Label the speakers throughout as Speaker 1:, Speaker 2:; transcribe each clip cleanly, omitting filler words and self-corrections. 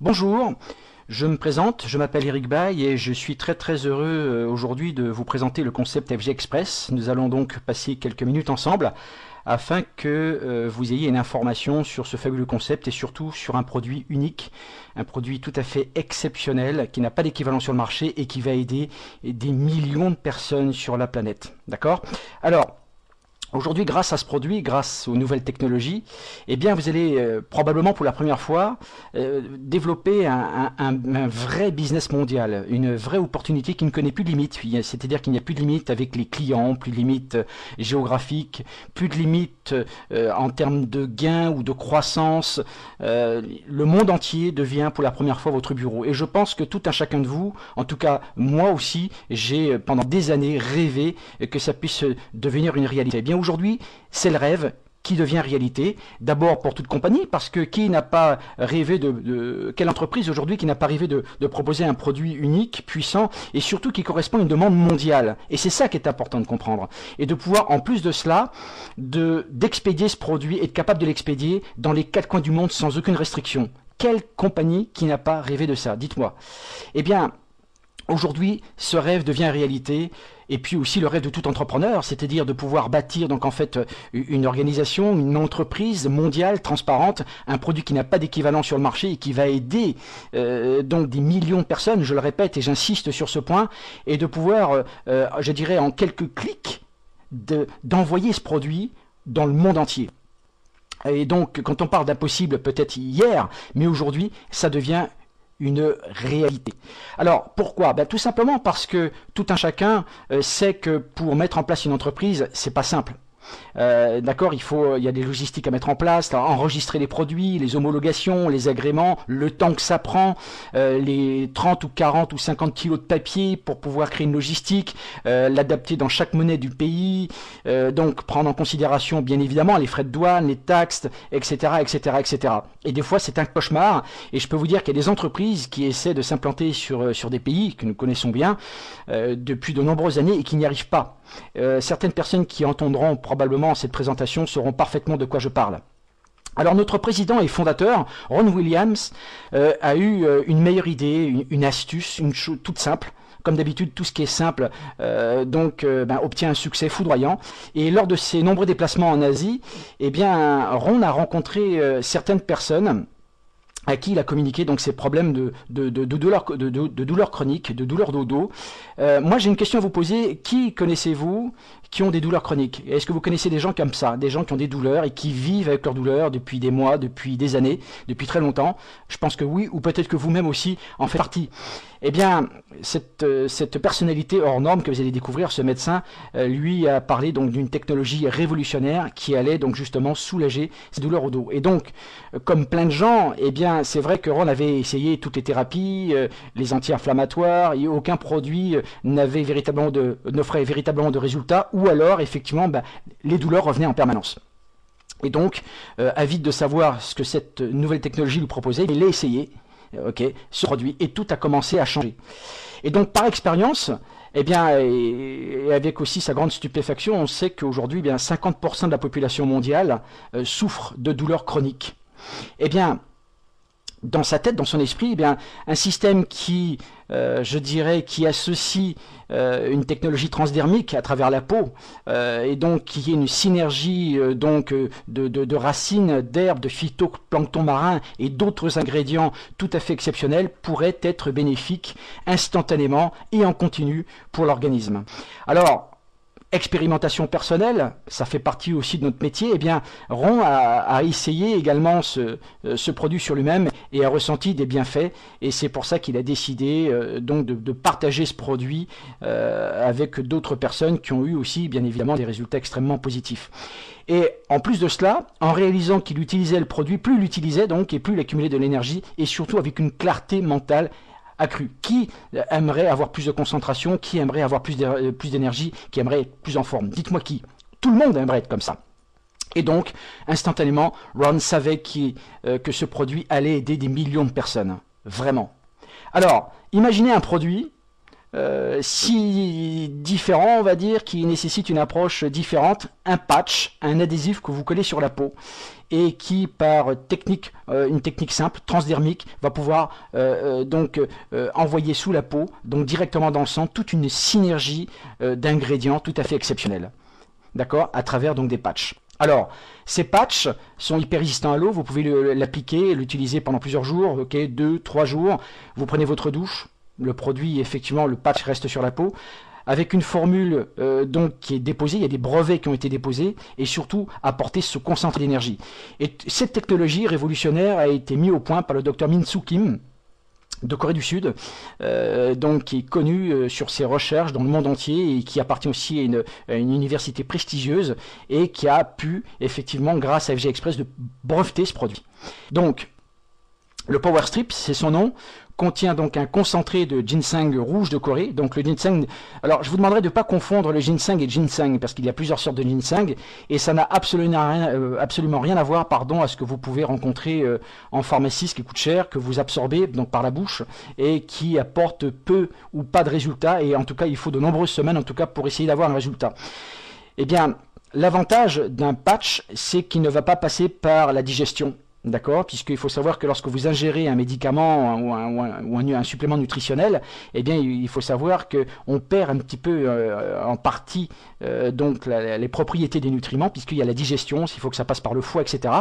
Speaker 1: Bonjour, je me présente, je m'appelle Eric Baye et je suis très heureux aujourd'hui de vous présenter le concept FG Express. Nous allons donc passer quelques minutes ensemble afin que vous ayez une information sur ce fabuleux concept et surtout sur un produit unique, un produit tout à fait exceptionnel qui n'a pas d'équivalent sur le marché et qui va aider des millions de personnes sur la planète. D'accord? Alors, aujourd'hui, grâce à ce produit, grâce aux nouvelles technologies, eh bien, vous allez probablement pour la première fois développer un vrai business mondial, une vraie opportunité qui ne connaît plus de limites. C'est-à-dire qu'il n'y a plus de limites avec les clients, plus de limites géographiques, plus de limites en termes de gains ou de croissance. Le monde entier devient pour la première fois votre bureau. Et je pense que tout un chacun de vous, en tout cas moi aussi, j'ai pendant des années rêvé que ça puisse devenir une réalité. Eh bien, aujourd'hui, c'est le rêve qui devient réalité. D'abord pour toute compagnie, parce que qui n'a pas rêvé quelle entreprise aujourd'hui qui n'a pas rêvé de proposer un produit unique, puissant, et surtout qui correspond à une demande mondiale. Et c'est ça qui est important de comprendre. Et de pouvoir, en plus de cela, d'expédier ce produit, être capable de l'expédier dans les 4 coins du monde sans aucune restriction. Quelle compagnie qui n'a pas rêvé de ça? Dites-moi. Eh bien, aujourd'hui, ce rêve devient réalité. Et puis aussi le rêve de tout entrepreneur, c'est-à-dire de pouvoir bâtir donc en fait une organisation, une entreprise mondiale, transparente, un produit qui n'a pas d'équivalent sur le marché et qui va aider donc des millions de personnes, je le répète et j'insiste sur ce point, et de pouvoir, je dirais en quelques clics, d'envoyer ce produit dans le monde entier. Et donc quand on parle d'impossible peut-être hier, mais aujourd'hui ça devient une réalité. Alors pourquoi? Tout simplement parce que tout un chacun sait que pour mettre en place une entreprise, c'est pas simple. D'accord, il y a des logistiques à mettre en place, enregistrer les produits, les homologations, les agréments, le temps que ça prend, les 30 ou 40 ou 50 kilos de papier pour pouvoir créer une logistique, l'adapter dans chaque monnaie du pays, donc prendre en considération bien évidemment les frais de douane, les taxes, etc., etc., etc. Et des fois c'est un cauchemar, et je peux vous dire qu'il y a des entreprises qui essaient de s'implanter sur des pays que nous connaissons bien depuis de nombreuses années et qui n'y arrivent pas. Certaines personnes qui entendront probablement cette présentation sauront parfaitement de quoi je parle. Alors notre président et fondateur, Ron Williams, a eu une meilleure idée, une astuce, une chose toute simple. Comme d'habitude, tout ce qui est simple obtient un succès foudroyant. Et lors de ses nombreux déplacements en Asie, eh bien, Ron a rencontré certaines personnes à qui il a communiqué donc ses problèmes de douleurs chroniques, de douleurs de dos. Moi j'ai une question à vous poser, qui connaissez-vous qui ont des douleurs chroniques? Est-ce que vous connaissez des gens comme ça, des gens qui ont des douleurs et qui vivent avec leurs douleurs depuis des mois, depuis des années, depuis très longtemps? Je pense que oui, ou peut-être que vous-même aussi en faites partie. Eh bien, cette personnalité hors norme que vous allez découvrir, ce médecin, lui a parlé donc d'une technologie révolutionnaire qui allait donc justement soulager ces douleurs au dos. Et donc, comme plein de gens, eh bien, c'est vrai que Ron avait essayé toutes les thérapies, les anti-inflammatoires, et aucun produit n'offrait véritablement de résultats, ou alors, effectivement, les douleurs revenaient en permanence. Et donc, avide de savoir ce que cette nouvelle technologie lui proposait, il l'a essayé. Ce produit, et tout a commencé à changer. Et donc par expérience, eh bien, et avec aussi sa grande stupéfaction, on sait qu'aujourd'hui, 50% de la population mondiale souffre de douleurs chroniques. Eh bien, dans sa tête, dans son esprit, eh bien, un système qui, je dirais, qui associe une technologie transdermique à travers la peau, et donc qui est une synergie de racines, d'herbes, de phytoplancton marin et d'autres ingrédients tout à fait exceptionnels, pourrait être bénéfique instantanément et en continu pour l'organisme. Alors, expérimentation personnelle, ça fait partie aussi de notre métier, eh bien, Ron a essayé également ce produit sur lui-même et a ressenti des bienfaits, et c'est pour ça qu'il a décidé donc de partager ce produit avec d'autres personnes qui ont eu aussi bien évidemment des résultats extrêmement positifs. Et en plus de cela, en réalisant qu'il utilisait le produit, plus il l'utilisait donc et plus il accumulait de l'énergie, et surtout avec une clarté mentale accrue. Qui aimerait avoir plus de concentration? Qui aimerait avoir plus d'énergie? Qui aimerait être plus en forme? Dites-moi qui. Tout le monde aimerait être comme ça. Et donc, instantanément, Ron savait que ce produit allait aider des millions de personnes. Vraiment. Alors, imaginez un produit si différent, on va dire, qui nécessite une approche différente, un patch, un adhésif que vous collez sur la peau et qui, par technique, une technique simple, transdermique, va pouvoir envoyer sous la peau, donc directement dans le sang, toute une synergie d'ingrédients tout à fait exceptionnels, d'accord, à travers donc des patchs. Alors, ces patchs sont hyper résistants à l'eau, vous pouvez l'appliquer, l'utiliser pendant plusieurs jours, ok, 2-3 jours, vous prenez votre douche, le produit, effectivement, le patch reste sur la peau, avec une formule donc qui est déposée, il y a des brevets qui ont été déposés, et surtout apporter ce concentré d'énergie. Et cette technologie révolutionnaire a été mise au point par le docteur Min Soo Kim, de Corée du Sud, donc qui est connu sur ses recherches dans le monde entier et qui appartient aussi à une université prestigieuse et qui a pu effectivement, grâce à FG Express, de breveter ce produit. Donc, le Power Strip, c'est son nom, contient donc un concentré de ginseng rouge de Corée. Donc le ginseng, alors je vous demanderai de ne pas confondre le ginseng et ginseng parce qu'il y a plusieurs sortes de ginseng et ça n'a absolument rien à voir, pardon, à ce que vous pouvez rencontrer en pharmacie, ce qui coûte cher, que vous absorbez donc par la bouche et qui apporte peu ou pas de résultats, et en tout cas il faut de nombreuses semaines en tout cas pour essayer d'avoir un résultat. Eh bien, l'avantage d'un patch, c'est qu'il ne va pas passer par la digestion. D'accord, puisqu'il faut savoir que lorsque vous ingérez un médicament ou un supplément nutritionnel, eh bien, il faut savoir qu'on perd un petit peu en partie donc les propriétés des nutriments, puisqu'il y a la digestion, il faut que ça passe par le foie, etc.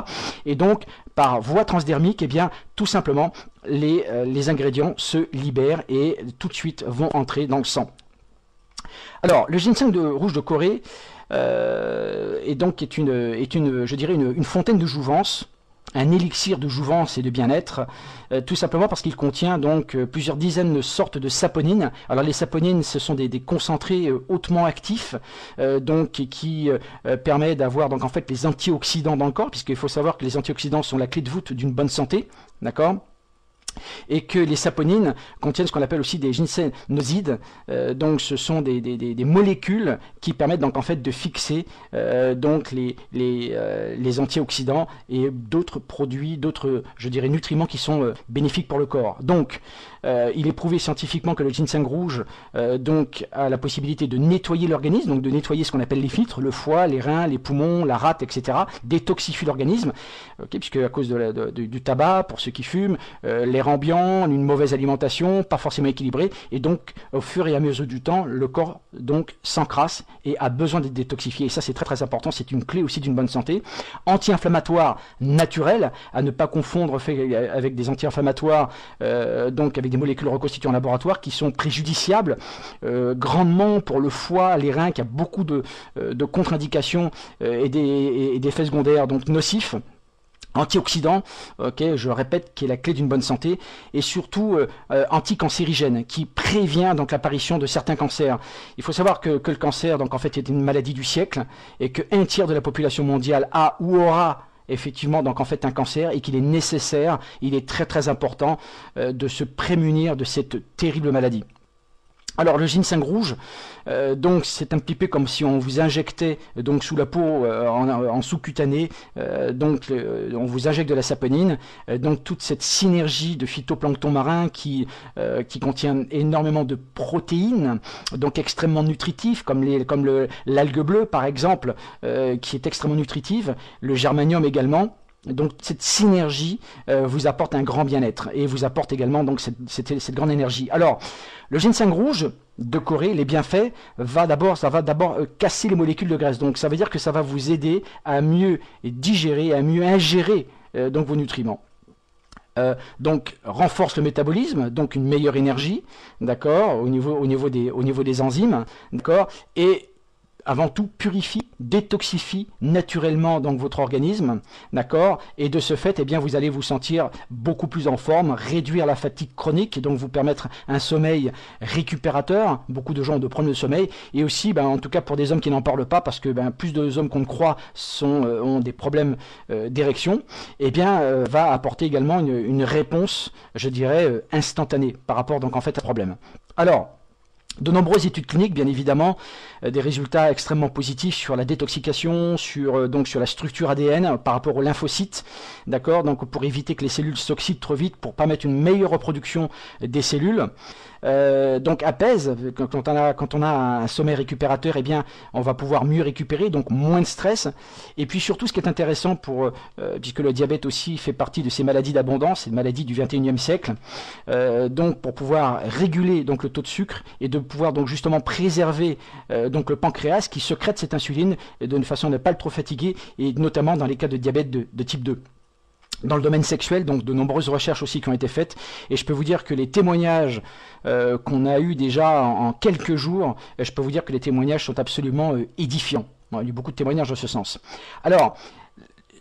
Speaker 1: Et donc, par voie transdermique, eh bien, tout simplement, les ingrédients se libèrent et tout de suite vont entrer dans le sang. Alors, le ginseng rouge de Corée est je dirais, une fontaine de jouvence, un élixir de jouvence et de bien-être, tout simplement parce qu'il contient donc plusieurs dizaines de sortes de saponines. Alors les saponines, ce sont des concentrés hautement actifs, donc qui permettent d'avoir donc en fait les antioxydants dans le corps, puisqu'il faut savoir que les antioxydants sont la clé de voûte d'une bonne santé, d'accord ? Et que les saponines contiennent ce qu'on appelle aussi des ginsénosides, donc ce sont des molécules qui permettent donc en fait de fixer donc les antioxydants et d'autres produits, d'autres, je dirais, nutriments qui sont bénéfiques pour le corps. Donc il est prouvé scientifiquement que le ginseng rouge donc a la possibilité de nettoyer l'organisme, donc de nettoyer ce qu'on appelle les filtres, le foie, les reins, les poumons, la rate, etc. Détoxifie l'organisme, okay, puisque à cause du tabac, pour ceux qui fument, l'air ambiant, une mauvaise alimentation, pas forcément équilibrée, et donc au fur et à mesure du temps, le corps donc s'encrasse et a besoin d'être détoxifié. Et ça c'est très très important, c'est une clé aussi d'une bonne santé. Anti-inflammatoire naturel, à ne pas confondre avec des anti-inflammatoires, donc avec des molécules reconstituées en laboratoire qui sont préjudiciables grandement pour le foie, les reins, qui a beaucoup de contre-indications et des effets secondaires donc nocifs. Antioxydant, okay, je répète, qui est la clé d'une bonne santé, et surtout anticancérigène, qui prévient donc l'apparition de certains cancers. Il faut savoir que le cancer, donc en fait, est une maladie du siècle, et qu'un tiers de la population mondiale a ou aura effectivement donc en fait un cancer, et qu'il est nécessaire, il est très très important de se prémunir de cette terrible maladie. Alors le ginseng rouge, donc c'est un petit peu comme si on vous injectait donc sous la peau en sous-cutané, on vous injecte de la saponine, donc toute cette synergie de phytoplancton marin qui contient énormément de protéines, donc extrêmement nutritifs, comme l'algue bleue par exemple, qui est extrêmement nutritive, le germanium également. Donc cette synergie vous apporte un grand bien-être et vous apporte également donc cette grande énergie. Alors le ginseng rouge de Corée, les bienfaits, ça va d'abord casser les molécules de graisse. Donc ça veut dire que ça va vous aider à mieux digérer, à mieux ingérer donc vos nutriments. Donc renforce le métabolisme, donc une meilleure énergie, d'accord, au niveau des enzymes, d'accord, et avant tout, purifie, détoxifie naturellement donc votre organisme, d'accord, et de ce fait, eh bien, vous allez vous sentir beaucoup plus en forme, réduire la fatigue chronique, et donc vous permettre un sommeil récupérateur. Beaucoup de gens ont de problèmes de sommeil, et aussi, en tout cas pour des hommes qui n'en parlent pas, parce que plus de hommes qu'on ne croit ont des problèmes d'érection, eh bien, va apporter également une réponse, je dirais, instantanée par rapport donc en fait à ce problème. Alors, de nombreuses études cliniques, bien évidemment, des résultats extrêmement positifs sur la détoxication, sur la structure ADN par rapport aux lymphocytes, d'accord, donc pour éviter que les cellules s'oxydent trop vite, pour permettre une meilleure reproduction des cellules. donc apaise. Quand on a un sommeil récupérateur, eh bien, on va pouvoir mieux récupérer, donc moins de stress. Et puis surtout, ce qui est intéressant puisque le diabète aussi fait partie de ces maladies d'abondance, ces maladies du 21e siècle, donc pour pouvoir réguler donc le taux de sucre et de pouvoir donc justement préserver donc le pancréas qui sécrète cette insuline de façon à ne pas le trop fatiguer, et notamment dans les cas de diabète de type 2. Dans le domaine sexuel, donc de nombreuses recherches aussi qui ont été faites, et je peux vous dire que les témoignages qu'on a eu déjà en quelques jours, je peux vous dire que les témoignages sont absolument édifiants. Il y a eu beaucoup de témoignages dans ce sens. Alors,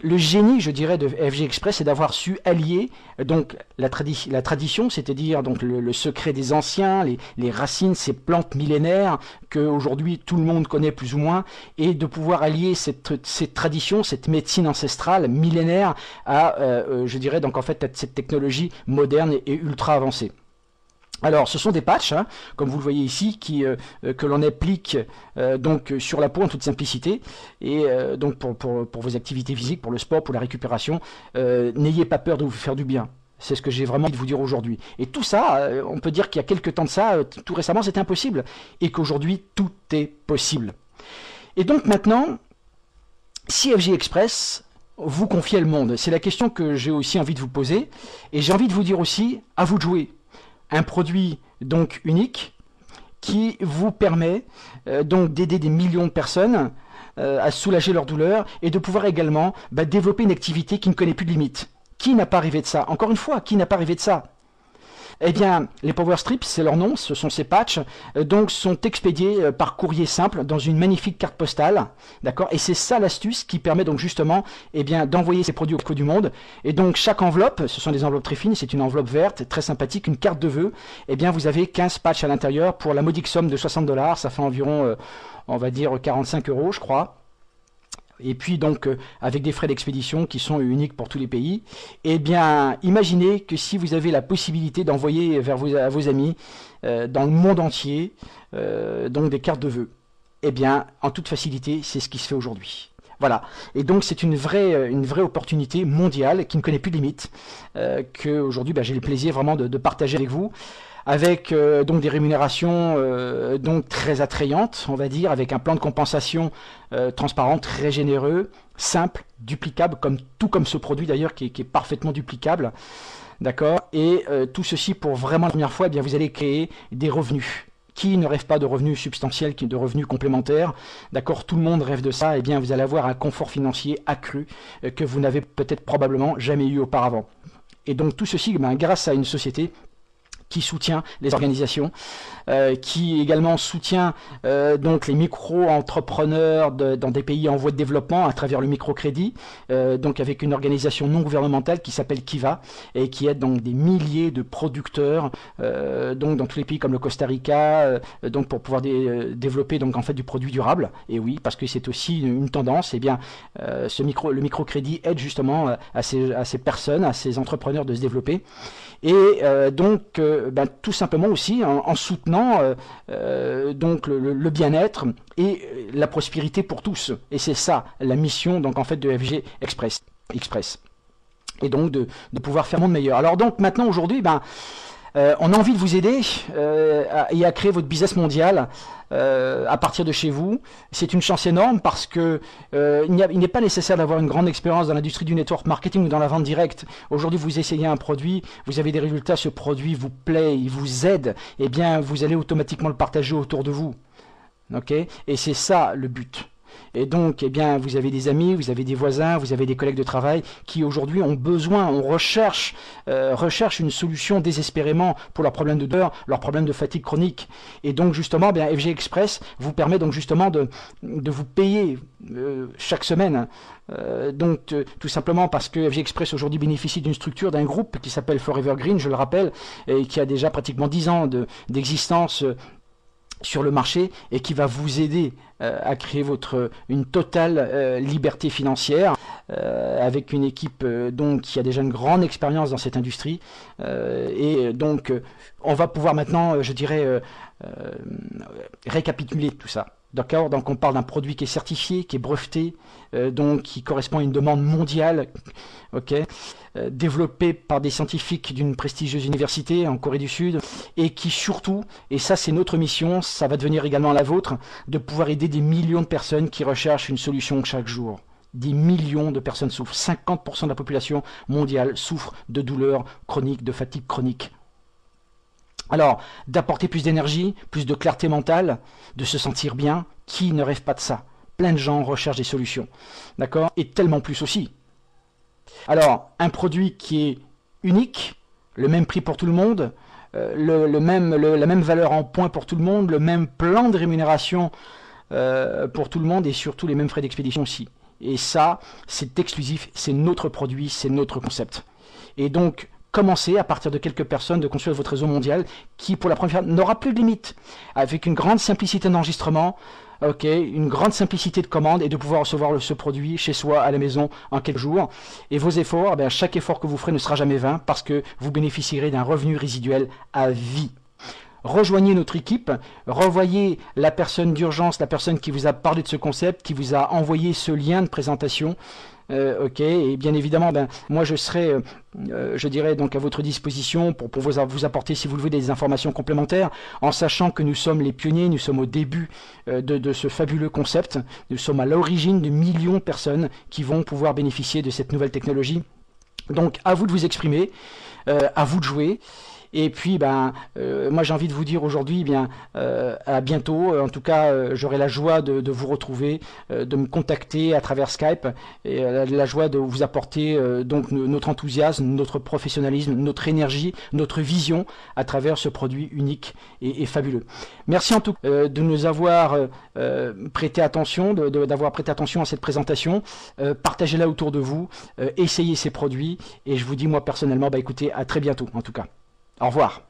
Speaker 1: le génie, je dirais, de FG Express, c'est d'avoir su allier donc la tradition, c'est-à-dire donc le secret des anciens, les racines, ces plantes millénaires qu'aujourd'hui tout le monde connaît plus ou moins, et de pouvoir allier cette tradition, cette médecine ancestrale millénaire à, je dirais, donc en fait cette technologie moderne et ultra avancée. Alors, ce sont des patchs, hein, comme vous le voyez ici, que l'on applique donc sur la peau en toute simplicité, et donc pour vos activités physiques, pour le sport, pour la récupération, n'ayez pas peur de vous faire du bien. C'est ce que j'ai vraiment envie de vous dire aujourd'hui. Et tout ça, on peut dire qu'il y a quelques temps de ça, tout récemment, c'était impossible, et qu'aujourd'hui, tout est possible. Et donc maintenant, si FG Express vous confiait le monde, c'est la question que j'ai aussi envie de vous poser, et j'ai envie de vous dire aussi, à vous de jouer. Un produit donc unique qui vous permet donc d'aider des millions de personnes à soulager leur douleur et de pouvoir également développer une activité qui ne connaît plus de limites. Qui n'a pas rêvé de ça? Encore une fois, qui n'a pas rêvé de ça? Eh bien, les Power Strips, c'est leur nom, ce sont ces patchs, donc sont expédiés par courrier simple dans une magnifique carte postale, d'accord? Et c'est ça l'astuce qui permet donc justement, eh bien, d'envoyer ces produits au coin du monde. Et donc chaque enveloppe, ce sont des enveloppes très fines, c'est une enveloppe verte, très sympathique, une carte de vœux. Eh bien, vous avez 15 patchs à l'intérieur pour la modique somme de 60 $, ça fait environ, on va dire 45 €, je crois. Et puis donc avec des frais d'expédition qui sont uniques pour tous les pays. Eh bien, imaginez que si vous avez la possibilité d'envoyer à vos amis dans le monde entier donc des cartes de vœux, eh bien, en toute facilité, c'est ce qui se fait aujourd'hui. Voilà. Et donc c'est une vraie opportunité mondiale qui ne connaît plus de limites, que aujourd'hui j'ai le plaisir vraiment de partager avec vous. Avec donc des rémunérations donc très attrayantes, on va dire, avec un plan de compensation transparent, très généreux, simple, duplicable, tout comme ce produit d'ailleurs qui est parfaitement duplicable, d'accord. Et tout ceci pour vraiment la première fois, eh bien vous allez créer des revenus. Qui ne rêve pas de revenus substantiels, de revenus complémentaires? D'accord, tout le monde rêve de ça. Eh bien, vous allez avoir un confort financier accru que vous n'avez peut-être probablement jamais eu auparavant. Et donc tout ceci, grâce à une société qui soutient les organisations, qui également soutient donc les micro-entrepreneurs dans des pays en voie de développement à travers le microcrédit, donc avec une organisation non gouvernementale qui s'appelle Kiva et qui aide donc des milliers de producteurs donc dans tous les pays comme le Costa Rica, donc pour pouvoir développer donc en fait du produit durable. Et oui, parce que c'est aussi une tendance. Et bien le microcrédit aide justement à ces personnes, à ces entrepreneurs de se développer. Et donc tout simplement aussi en soutenant donc le bien-être et la prospérité pour tous. Et c'est ça la mission donc en fait de FG Express. Et donc de pouvoir faire un monde meilleur. Alors donc maintenant aujourd'hui, on a envie de vous aider et à créer votre business mondial à partir de chez vous. C'est une chance énorme parce que il n'est pas nécessaire d'avoir une grande expérience dans l'industrie du network marketing ou dans la vente directe. Aujourd'hui, vous essayez un produit, vous avez des résultats, ce produit vous plaît, il vous aide, eh bien vous allez automatiquement le partager autour de vous. Ok? Et c'est ça le but. Et donc, eh bien, vous avez des amis, vous avez des voisins, vous avez des collègues de travail qui aujourd'hui ont besoin, recherchent une solution désespérément pour leurs problèmes de douleur, leurs problèmes de fatigue chronique. Et donc, justement, FG Express vous permet donc justement de vous payer chaque semaine. Tout simplement parce que FG Express aujourd'hui bénéficie d'une structure, d'un groupe qui s'appelle Forever Green, je le rappelle, et qui a déjà pratiquement 10 ans d'existence sur le marché et qui va vous aider à créer une totale liberté financière avec une équipe donc qui a déjà une grande expérience dans cette industrie et donc on va pouvoir maintenant je dirais récapituler tout ça. D'accord, donc on parle d'un produit qui est certifié, qui est breveté, donc qui correspond à une demande mondiale, ok, développé par des scientifiques d'une prestigieuse université en Corée du Sud, et qui surtout, et ça c'est notre mission, ça va devenir également la vôtre, de pouvoir aider des millions de personnes qui recherchent une solution chaque jour. Des millions de personnes souffrent, 50% de la population mondiale souffre de douleurs chroniques, de fatigue chronique. Alors, d'apporter plus d'énergie, plus de clarté mentale, de se sentir bien, qui ne rêve pas de ça? Plein de gens recherchent des solutions, d'accord? Et tellement plus aussi. Alors, un produit qui est unique, le même prix pour tout le monde, la même valeur en points pour tout le monde, le même plan de rémunération pour tout le monde et surtout les mêmes frais d'expédition aussi. Et ça, c'est exclusif, c'est notre produit, c'est notre concept. Et donc, commencez à partir de quelques personnes de construire votre réseau mondial qui, pour la première fois, n'aura plus de limite, avec une grande simplicité d'enregistrement, ok, une grande simplicité de commande et de pouvoir recevoir ce produit chez soi à la maison en quelques jours. Et vos efforts, chaque effort que vous ferez ne sera jamais vain parce que vous bénéficierez d'un revenu résiduel à vie. Rejoignez notre équipe, revoyez la personne d'urgence, la personne qui vous a parlé de ce concept, qui vous a envoyé ce lien de présentation. Ok, et bien évidemment, moi je serai, je dirais donc à votre disposition pour vous apporter, si vous le voulez, des informations complémentaires, en sachant que nous sommes les pionniers, nous sommes au début de ce fabuleux concept, nous sommes à l'origine de millions de personnes qui vont pouvoir bénéficier de cette nouvelle technologie. Donc à vous de vous exprimer, à vous de jouer. Et puis, moi j'ai envie de vous dire aujourd'hui, à bientôt. En tout cas, j'aurai la joie de vous retrouver, de me contacter à travers Skype, et la joie de vous apporter donc notre enthousiasme, notre professionnalisme, notre énergie, notre vision à travers ce produit unique et fabuleux. Merci en tout cas de nous avoir prêté attention, d'avoir prêté attention à cette présentation. Partagez-la autour de vous, essayez ces produits, et je vous dis moi personnellement, écoutez, à très bientôt en tout cas. Au revoir.